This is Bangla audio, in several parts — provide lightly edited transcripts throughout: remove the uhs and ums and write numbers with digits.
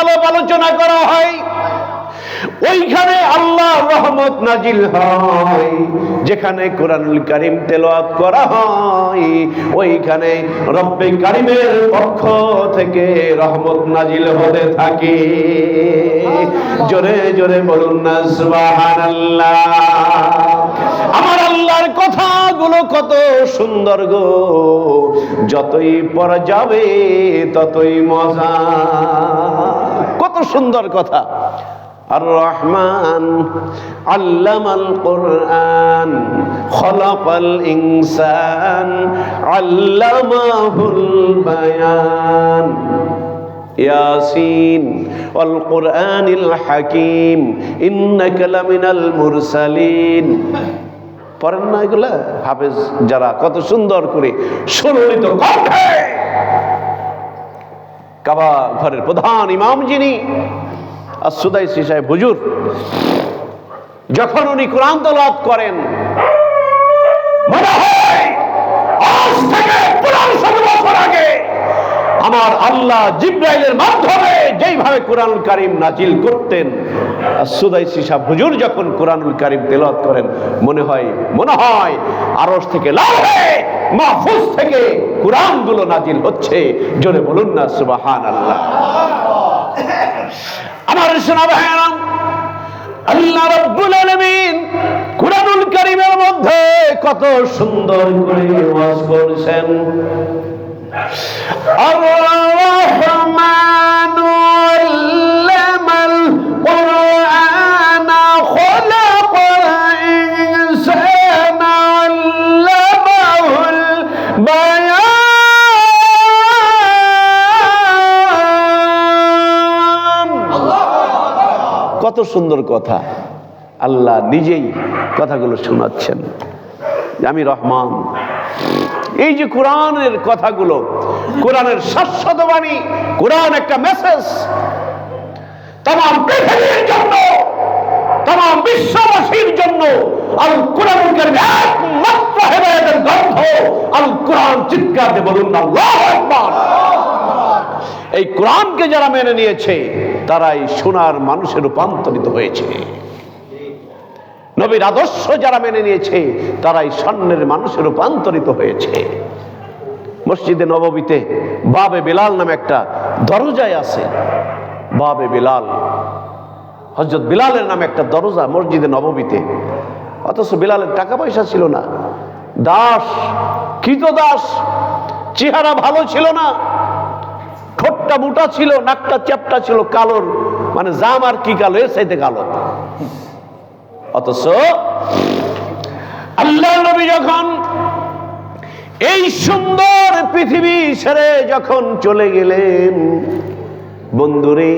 আলাপ আলোচনা করা হয়, ওইখানে আল্লাহর রহমত নাজিল হয়। যেখানে কোরআনুল কারীম তেলাওয়াত করা হয়, ওইখানে রব্বে কারীমের পক্ষ থেকে রহমত নাজিল হতে থাকে। জোরে জোরে বলুন না সুবহানাল্লাহ। আমার আল্লাহর কথাগুলো কত সুন্দর গো, যতই পড়া যাবে ততই মজা। কত সুন্দর কথা। আর রহমান আল্লামাল কুরআন খলাকাল ইনসান আল্লামাহুল বায়ান ইয়াসিন ওয়াল কুরআনিল হাকীম ইন্নাকা লামিনাল মুরসালিন। পড়েন না এগুলা হাফেজ যারা, কত সুন্দর করে সুললিত কণ্ঠে কাবা ঘরের প্রধান ইমাম যিনি আর-সুদাইসি সাহেব হুজুর, যখন উনি কোরআন তেলাওয়াত করেন, মনে হয় আজ থেকে 1500 বছর আগে আমার আল্লাহ জিবরাইলের মাধ্যমে যেইভাবে কোরআনুল কারীম নাজিল করতেন, আর-সুদাইসি সাহেব হুজুর যখন কোরআনুল কারীম তেলাওয়াত করেন, মনে হয় আরশ থেকে লাউহে মাহফুজ থেকে কোরআনগুলো নাজিল হচ্ছে। জোরে বলুন না সুবহানাল্লাহ। আমার শোনা ভাইরা, আল্লাহ রাব্বুল আলামিন কোরআনুল কারীমের মধ্যে কত সুন্দর করে ওয়াজ করেছেন। আর-রহমানু আল্লামাল কুরআনা খলাকাল ইনসানা আল্লামাহুল বায়ান। কত সুন্দর কথা। আল্লাহ নিজেই কথাগুলো শোনাচ্ছেন। আমি রহমান। এই যে কোরআনের কথাগুলো, কোরআনের শাশ্বত বাণী, কোরআন একটা মেসেজ তামাম পৃথিবীর জন্য, তামাম বিশ্ববাসীর জন্য। আল কোরআনুল কারীম একমাত্র হেদায়েতের গ্রন্থ। আল কোরআন চিৎকার দিয়ে বলুন আল্লাহু আকবার। এই কোরআনকে যারা মেনে নিয়েছে তারাই সোনার মানুষে রূপান্তরিত হয়েছে। নবীর আদর্শ যারা মেনে নিয়েছে তারাই স্বর্ণের মানুষে রূপান্তরিত হয়েছে। মসজিদে নববীতে বাবে বিলাল নামে একটা দরজায় আছে। বাবে বিলাল, হযরত বিলালের নামে একটা দরজা মসজিদে নববীতে। অথচ বিলালের টাকা পয়সা ছিল না, দাস, কৃতদাস, চেহারা ভালো ছিল না, ঠোঁটটা মোটা ছিল, নাকটা চ্যাপটা ছিল, কালোর মানে জাম আর কি কালো, এর চাইতে কালো। অথচ আল্লাহর নবী যখন এই সুন্দর পৃথিবী ছেড়ে যখন চলে গেলেন, বন্ধুরে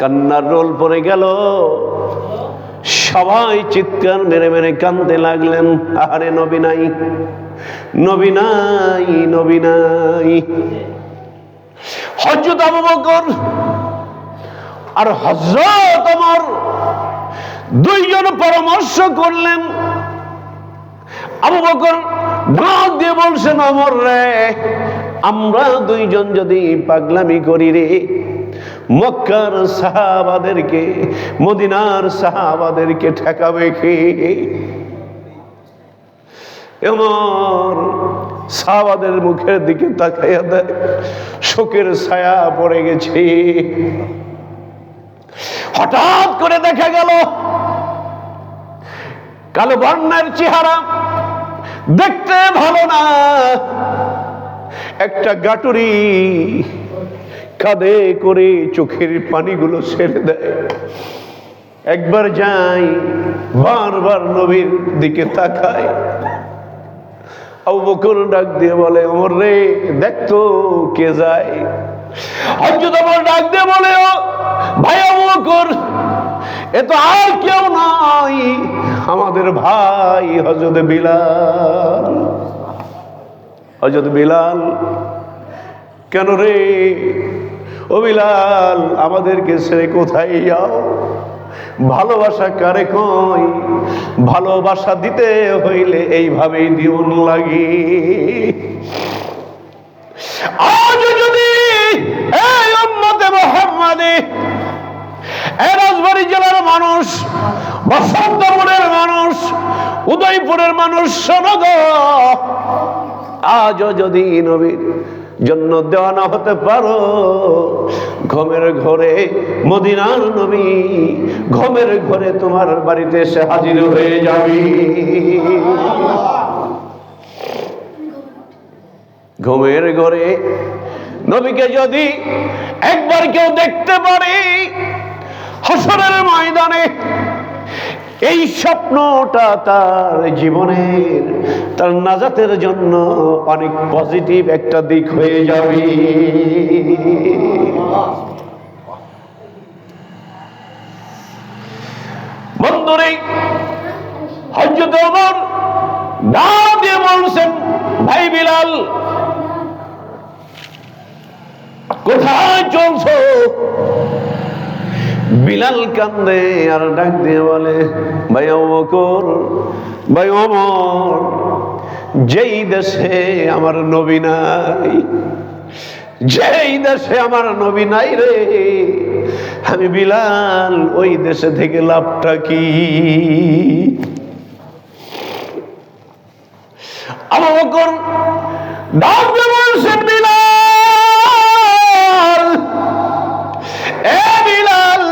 কান্নার রোল পড়ে গেল। সবাই চিৎকার মেরে মেরে কাঁদতে লাগলেন, আহারে নবী নাই, নবী নাই, নবী নাই। হযরত আবু বকর আর হযরত ওমর দুইজন পরামর্শ করলেন। আবু বকর ডাক দিয়ে বলছেন, ওমর রে, আমরা দুইজন যদি পাগলামি করি রে, মক্কার সাহাবাদেরকে, মদিনার সাহাবাদেরকে ঠেকাবে কে? ওমর সাহাবাদের মুখের দিকে তাকাইয়া দেয়, শোকের ছায়া পড়ে গেছে। হঠাৎ করে দেখা গেল কালো বর্ণের চেহারা, দেখতে ভালো না, একটা গাটুরি কাঁধে করে চোখের পানিগুলো ছেড়ে দেয়। একবার যাই, বারবার নবীর দিকে তাকায়। আবু বকর ডাক দিয়ে বলে, ওমর রে, দেখতো কে যায়। হযরত ওমর ডাক দিয়ে বলে, ও ভাই আবু বকর, এ তো আর কেউ নয়, আমাদের ভাই হযরত বিলাল। হযরত বিলাল, কেন রে? ও বিলাল, আমাদেরকে ছেড়ে কোথায় যাও? ভালোবাসা কারে কয়? ভালোবাসা দিতে হইলে এইভাবেই দিউন লাগে। আজ যদি এই মুহাম্মাদি। এই রাজবাড়ী জেলার মানুষ, বসন্তপুরের মানুষ, উদয়পুরের মানুষ, শোনো গো, আজও যদি নবীর জন্য দেওয়ানা হতে পারো, ঘুমের ঘরে মদিনার নবী ঘুমের ঘরে তোমার বাড়িতে এসে হাজির হয়ে যাবে। ঘুমের ঘরে নবীকে যদি একবার কেউ দেখতে পারে, হাসরের ময়দানে এই স্বপ্নটা তার জীবনের, তার নাজাতের জন্য অনেক পজিটিভ একটা দিক হয়ে যাবে। বন্ধুরে, হযরত ওমর ডাক দিয়ে বলছেন, ভাই বিলাল, কোথায় চলছো? বিলাল কান্দে আর ডাক দিয়ে বলে, ভাই আবু বকর, ভাই ওমর, যেই দেশে আমার নবী নাই, যেই দেশে আমার নবী নাই রে, আমি বিলাল ওই দেশে থেকে লাভটা কি? আবু বকর ডাক দিয়ে বলছেন, বিলাল, এ বিলাল,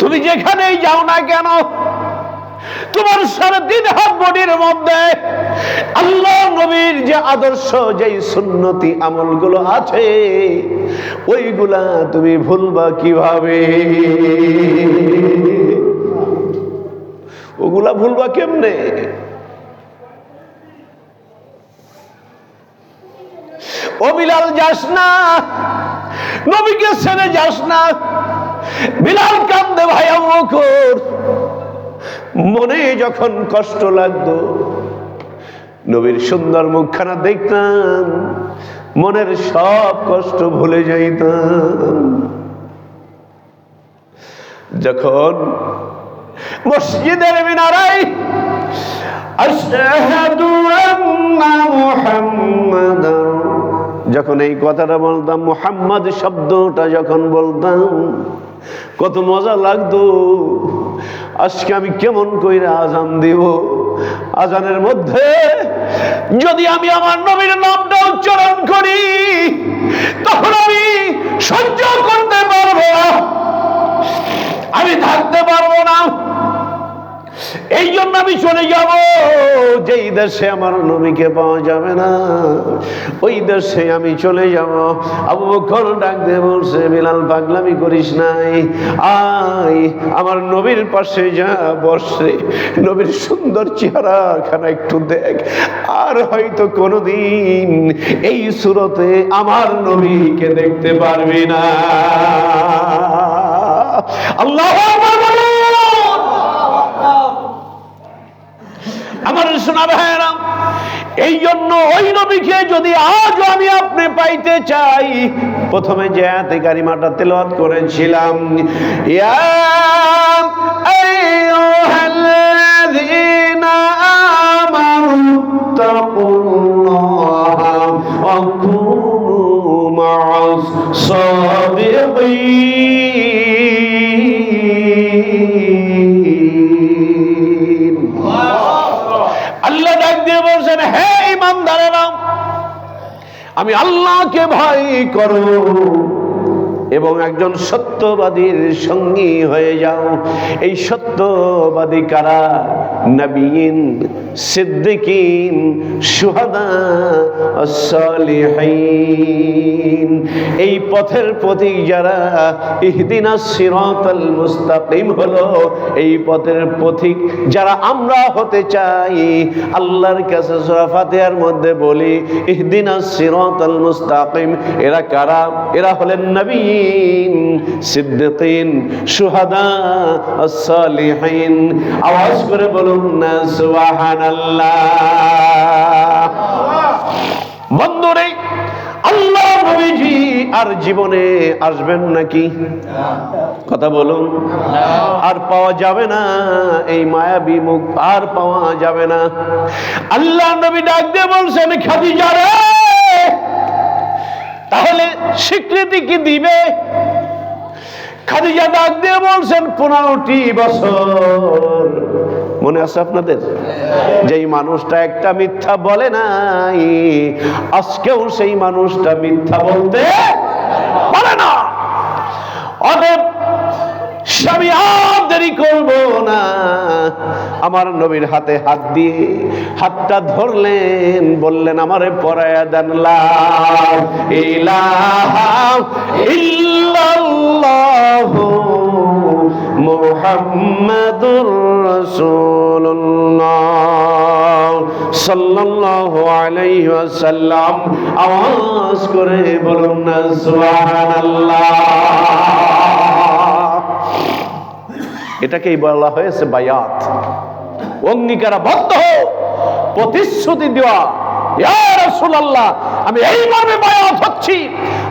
তুমি যেখানেই যাও না কেন, তোমার 3.5 হাত বডির মধ্যে আল্লাহ নবীর যে আদর্শ, যে সুন্নতি আমলগুলো আছে, ওইগুলা তুমি ভুলবা কিভাবে? ওগুলা ভুলবা কেমনে? ও বিলাল, যাস না, নবীকে ছেড়ে যাস না। বিলাল কান্দে, ভাই আবু বকর, মনে যখন কষ্ট লাগতো, নবীর সুন্দর মুখখানা দেখতাম, মনের সব কষ্ট ভুলে যাইতাম। যখন মসজিদের মিনারায় আশহাদু আন্না মুহাম্মাদান, যখন এই কথাটা বলতাম, মুহাম্মদ শব্দটা যখন বলতাম, কত মজা লাগতো। আজকে আমি কেমন কইরা আজান দিব, আজানের মধ্যে যদি আমি আমার নবীর নামটা উচ্চারণ করি, তখন আমি সহ্য করতে পারবো না, আমি থাকতে পারবো না। এই জন্য আমি চলে যাব যেই দেশে আমার নবীকে পাওয়া যাবে না, ওই দেশে আমি চলে যাব। আবু বকর ডাক দিয়ে বলছে, বিলাল, পাগলামি করিস নাই, আয় আমার নবীর পাশে যা, বসে নবীর সুন্দর চেহারাখানা একটু দেখ, আর হয়তো কোনোদিন এই সুরতে আমার নবীকে দেখতে পারবি না। আল্লাহু আকবার। আমার শোনা ভাইরা, এই জন্য ওই নবীকে যদি আজও আমি আপনি পাইতে চাই, প্রথমে যে আয়াতে কারিমাটা তেলাওয়াত করেছিলাম, ইয়া আইয়ুহাল্লাযীনা আমানু তাকুল্লাহা ওয়া কুনু মা'আস সাদিকিন। আল্লাহ ডাক দিয়ে বলছেন, হে ঈমানদারেরা, আমি আল্লাহকে ভয় করো এবং একজন সত্যবাদীর সঙ্গী হয়ে যাও। এই সত্যবাদী কারা? নবীন, সিদ্দিকিন, শুহাদা, সালিহিন। এই পথের প্রতীক যারা, ইহদিনাস সিরাতাল মুস্তাকিম হলো এই পথের পথিক যারা আমরা হতে চাই। আল্লাহর কাছে সূরা ফাতিহার মধ্যে বলি, ইহদিনাস সিরাতাল মুস্তাকিম। এরা কারা? এরা হলেন নবীন, সিদ্দিকিন, শুহাদা, সালিহিন। আওয়াজ করে বলুন না সুবহানাল্লাহ। বন্ধুরে, আল্লাহ নবীজি আর জীবনে আসবেন নাকি? কথা বলুন। আর পাওয়া যাবে না, এই মায়াবী মুখ আর পাওয়া যাবে না। আল্লাহ নবী ডাক দিয়ে বলছেন, খাদিজা রে, তাহলে স্বীকৃতি কি দিবে? খাদিজা ডাক দিয়ে বলছেন 15টি বছর। মনে আছে আপনাদের? যেই মানুষটা একটা মিথ্যা বলে নাই, আজকেও সেই মানুষটা মিথ্যা বলতে পারে না। অতএব স্বামী আর দেরি করব না, আমার নবীর হাতে হাত দিয়ে হাতটা ধরলেন, বললেন আমারে পরায়া দেন লা ইলাহা ইল্লাল্লাহু মুহাম্মাদুর রাসূলুল্লাহ সাল্লাল্লাহু আলাইহি ওয়াসাল্লাম। আওয়াজ করে বলুন না সুবহানাল্লাহ। এটাকেই বলা হয়েছে বায়াত, অঙ্গীকারবদ্ধ প্রতিশ্রুতি দেওয়া। ইয়া রাসূলুল্লাহ, আমি এই মর্মে বায়াত হচ্ছি,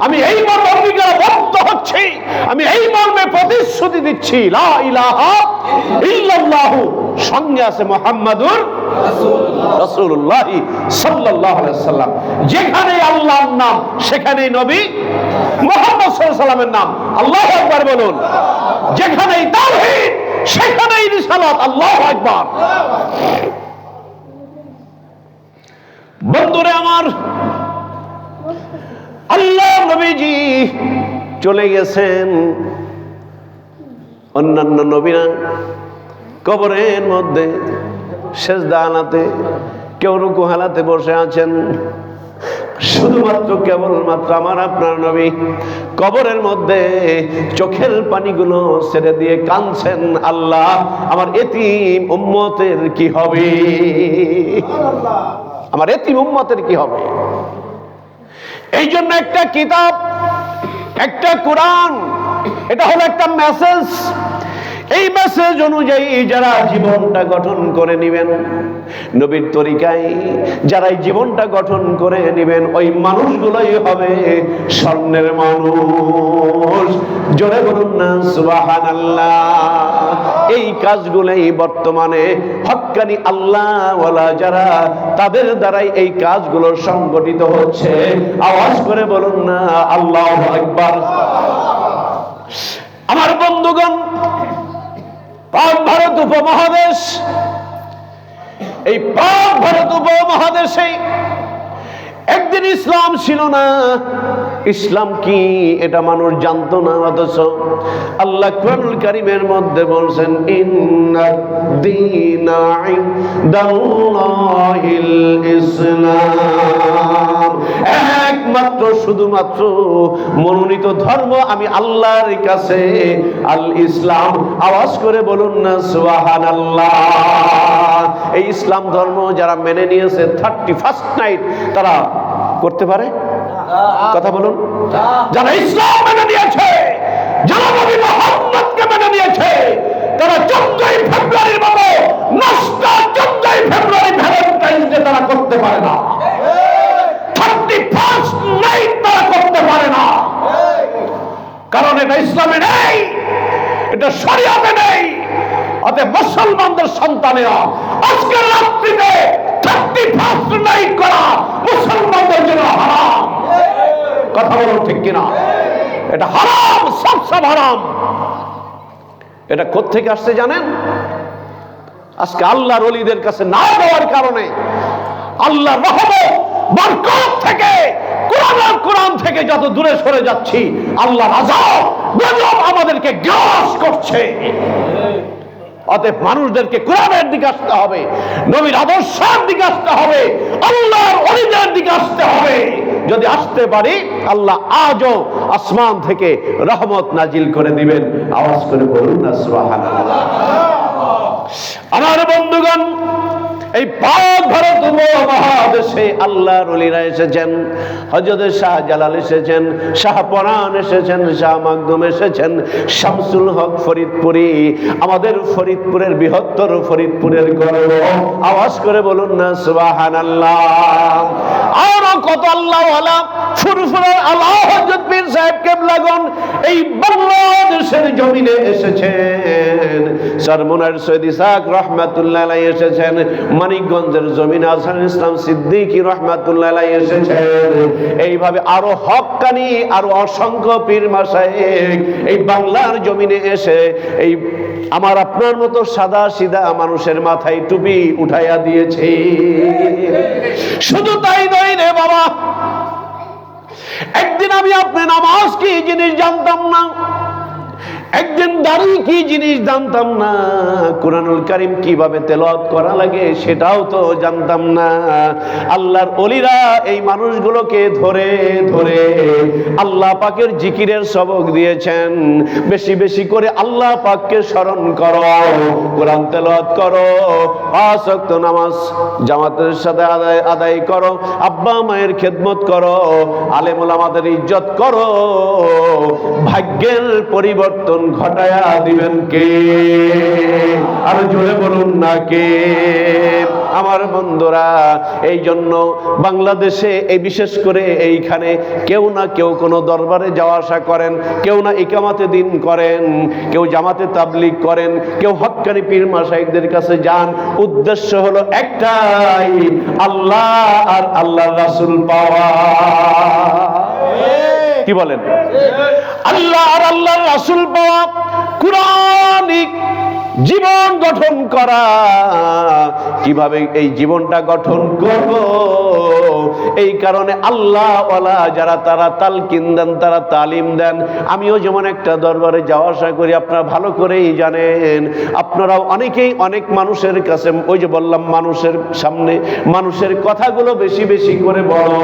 আমি এই মর্মে অঙ্গীকারবদ্ধ হচ্ছি, আমি এই মর্মে প্রতিশ্রুতি দিচ্ছি লা ইলাহা ইল্লাল্লাহ, সঙ্গে আছে মুহাম্মাদুর রাসূলুল্লাহ সাল্লাল্লাহু আলাইহি ওয়াসাল্লাম। যেখানে আল্লাহর নাম সেখানেই নবী মুহাম্মদ সাল্লাল্লাহু আলাইহি ওয়াসাল্লামের নাম। আল্লাহু আকবার বলুন। যেখানেই তাওহীদ সেখানেই রিসালাত। আল্লাহু আকবার। বন্ধুরে আমার, আল্লাহ নবীজি চলে গেছেন, অন্যান্য নবীরা কবরের মধ্যে সেজদা হালাতে, কেউ রুকু হালাতে বসে আছেন। শুধুমাত্র কেবলমাত্র আমার আপনার নবী কবরের মধ্যে চোখের পানিগুলো ছেড়ে দিয়ে কাঁদছেন, আল্লাহ আমার এতিম উম্মতের কি হবে, আমার এতিম উম্মতের কি হবে। এই জন্য একটা কিতাব, একটা কোরআন, এটা হলো একটা মেসেজ। এই মেসেজ অনুযায়ী যারা জীবনটা গঠন করে নেবেন, নবীর তরিকায় যারা জীবনটা গঠন করে নেবেন, ওই মানুষগুলোই হবে স্বর্ণের মানুষ। জোরে বলুন না সুবহানাল্লাহ। এই কাজগুলোই বর্তমানে হক্কানি আল্লাহওয়ালা যারা, তাদের দ্বারাই এই কাজগুলো সংগঠিত হচ্ছে। আওয়াজ করে বলুন না আল্লাহু আকবার। আমার বন্ধুগণ, পাক ভারত উপমহাদেশ, এই পাক ভারত উপমহাদেশে একদিন ইসলাম ছিল না। ইসলাম কি এটা মানুষ জানতো না, অথচ আল্লাহ কুরআনুল কারীমের মধ্যে বলছেন ইন্নাদ-দীনা ইনদাল্লাহিল ইসলাম, একমাত্র শুধুমাত্র মনোনীত ধর্ম আমি আল্লাহর কাছে আল ইসলাম। আওয়াজ করে বলুন না সুবহানাল্লাহ। এই ইসলাম ধর্ম যারা মেনে নিয়েছে 31st নাইট তারা করতে পারে? কথা বলুন। যারা ইসলাম মেনে নিয়েছে, যারা নবী মুহাম্মদকে মেনে নিয়েছে, তারা 14ই ফেব্রুয়ারির মতো নষ্ট 14ই ফেব্রুয়ারি ভ্যালেন্টাইন্স ডে তারা করতে পারে না। 31st নাইট তারা করতে পারে না, কারণ এটা ইসলামে নেই, এটা শরিয়াতে নেই। অতএব মুসলমানদের সন্তানেরা আজকের রাত্রিতে 31st নাইট করা মুসলমানদের জন্য হারাম। কথা বলুন ঠিক কিনা? এটা হারাম, সবসব হারাম। এটা কোত্থেকে আসছে জানেন? আজকে আল্লাহর ওলিদের কাছে না যাওয়ার কারণে আল্লাহর রহমত বরকত থেকে, কোরআন থেকে যত দূরে সরে যাচ্ছি, আল্লাহর আযাব গজব আমাদেরকে গ্রাস করছে। অতএব মানুষদেরকে কোরআনের দিকে আসতে হবে, নবীর আদর্শের দিকে আসতে হবে, আল্লাহর ওলিদের দিকে আসতে হবে। যদি আসতে পারি, আল্লাহ আজও আসমান থেকে রহমত নাজিল করে দিবেন। আওয়াজ করে বলুন না সুবহানাল্লাহ। আমার বন্ধুগণ, এই পাক ভারত উপমহাদেশে আল্লাহর ওলিরা এসেছেন। হযরত শাহজালাল এসেছেন, শাহ পরাণ এসেছেন, শাহ মাকদুম এসেছেন, শামসুল হক ফরিদপুরি, আমাদের ফরিদপুরের বৃহত্তর ফরিদপুরের গর্ব। আওয়াজ করে বলুন না সুবহানাল্লাহ। আরো কত আল্লাহওয়ালা ফুরফুরার আল্লাহ হযরত পীর সাহেব কেবলাগণ এই বাংলাদেশের জমিনে এসেছেন। চরমনার সৈয়দ ইসহাক রাহমাতুল্লাহ আলাইহি এসেছেন, মানিকগঞ্জের জমিন আজহার ইসলাম সিদ্দিকী রাহমাতুল্লাহ আলাইহি এসেছেন। এইভাবে আরো হক্কানি আরো অসংখ্য পীর মাশায়েখ এই বাংলার জমিনে এসে এই আমার আপনার মতো সাদা সিধা মানুষের মাথায় টুপি উঠাইয়া দিয়েছে। শুধু তাই নয় রে বাবা, একদিন আমি আপনি নামাজ কি জিনিস জানতাম না, একদিন দাড়ি কি জিনিস জানতাম না, কুরআনুল কারীম কিভাবে তেলাওয়াত করা লাগে সেটাও তো জানতাম না। আল্লাহর ওলিরা এই মানুষগুলোকে ধরে ধরে আল্লাহ পাকের জিকিরের সবক দিয়েছেন। বেশি বেশি করে আল্লাহ পাককে স্মরণ করো, কোরআন তেলাওয়াত করো, 5 ওয়াক্ত নামাজ জামাতের সাথে আদায় করো, আব্বা মায়ের খেদমত করো, আলেম ওলামাদের ইজ্জত করো। ভাগ্যের পরিবর্তন ঘটায়া দিবেন কে? আর জোরে বলুন না কে? আমার বন্ধুরা, এই জন্য বাংলাদেশে এই বিশেষ করে এইখানে কেউ না কেউ কোনো দরবারে যাওয়া আসা করেন, কেউ না ইকামাতে দিন করেন, কেউ জামাতে তাবলীগ করেন, কেউ হক্কানি পীর মাশায়েখদের কাছে যান। উদ্দেশ্য হলো একটাই, আল্লাহ আর আল্লাহর রাসূল পাওয়া। কি বলেন? আল্লাহ আর আল্লাহর রাসূল পাওয়া, কুরআনিক জীবন গঠন করা। কিভাবে এই জীবনটা গঠন করব? এই কারণে আল্লাহ ওয়ালা যারা তারা তালকিন দেন, তারা তালিম দেন। আমিও যেমন একটা দরবারে যাওয়া আসা করি, আপনারা ভালো করেই জানেন। আপনারাও অনেকেই অনেক মানুষের কাছে, ওই যে বললাম মানুষের সামনে মানুষের কথাগুলো বেশি বেশি করে বলো।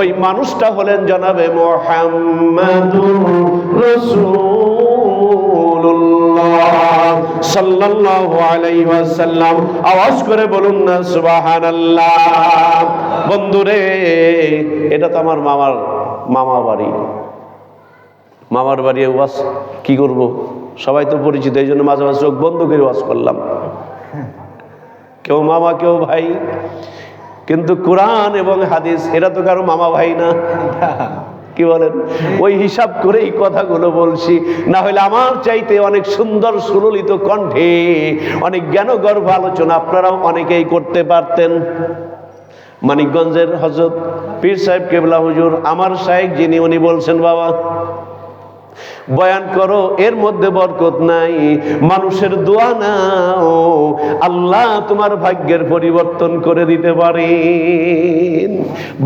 ওই মানুষটা হলেন জনাবে মুহাম্মাদুর রাসূলুল্লাহ সাল্লাল্লাহু আলাইহি ওয়াসাল্লাম। আওয়াজ করে বলুন না সুবহানাল্লাহ। বন্ধুরে, এটা তো আমার মামা বাড়ি। মামার বাড়ি ওয়াজ কি করব? সবাই তো পরিচিত, এই জন্য মাঝে মাঝে চোখ বন্ধ করে ওয়াজ করলাম। কেউ মামা কেউ ভাই, কিন্তু কোরআন এবং হাদিস এরা তো কারো মামা ভাই না। কি বলেন? ওই হিসাব করে এই কথাগুলো বলছি, না হলে আমার চাইতে অনেক সুন্দর সুললিত কণ্ঠে অনেক জ্ঞানগর্ভ আলোচনা আপনারাও অনেকেই করতে পারতেন। মানিকগঞ্জের হযরত পীর সাহেব কেবলা হুজুর আমার শায়েখ যিনি, উনি বলছেন, বাবা বয়ান করো, এর মধ্যে বরকত নাই, মানুষের দোয়া নাও, আল্লাহ তোমার ভাগ্যের পরিবর্তন করে দিতে পারেন।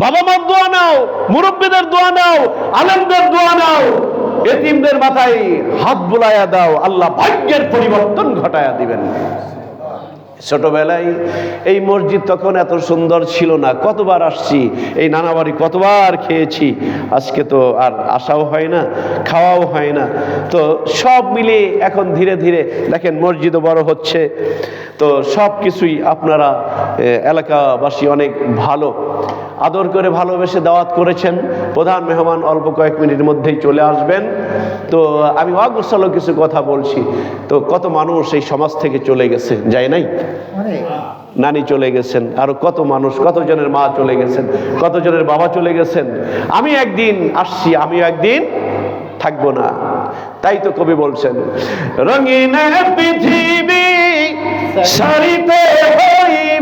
বাবা মার দোয়া নাও, মুরব্বীদের দোয়া নাও, আলেমদের দোয়া নাও, এতিমদের মাথায় হাত বুলাইয়া দাও, আল্লাহ ভাগ্যের পরিবর্তন ঘটায়া দিবেন। ছোটবেলায় এই মসজিদ তখন এত সুন্দর ছিল না, কতবার আসছি, এই নানা বাড়ি কতবার খেয়েছি, আজকে তো আর আসাও হয় না, খাওয়াও হয় না। তো সব মিলে এখন ধীরে ধীরে দেখেন মসজিদও বড় হচ্ছে। তো সব কিছুই আপনারা এলাকাবাসী অনেক ভালো আদর করে ভালোবেসে দাওয়াত করেছেন। প্রধান মেহমান অল্প কয়েক মিনিটের মধ্যেই চলে আসবেন। তো আমি অগোছালো কিছু কথা বলছি। তো কত মানুষ এই সমাজ থেকে চলে গেছে, যায় নাই? নানি চলে গেছেন, আরো কত মানুষ, কতজনের মা চলে গেছেন, কতজনের বাবা চলে গেছেন। আমি একদিন আসছি, আমি একদিন থাকবো না। তাই তো কবি বলছেন, রঙিন পৃথিবী সারিতে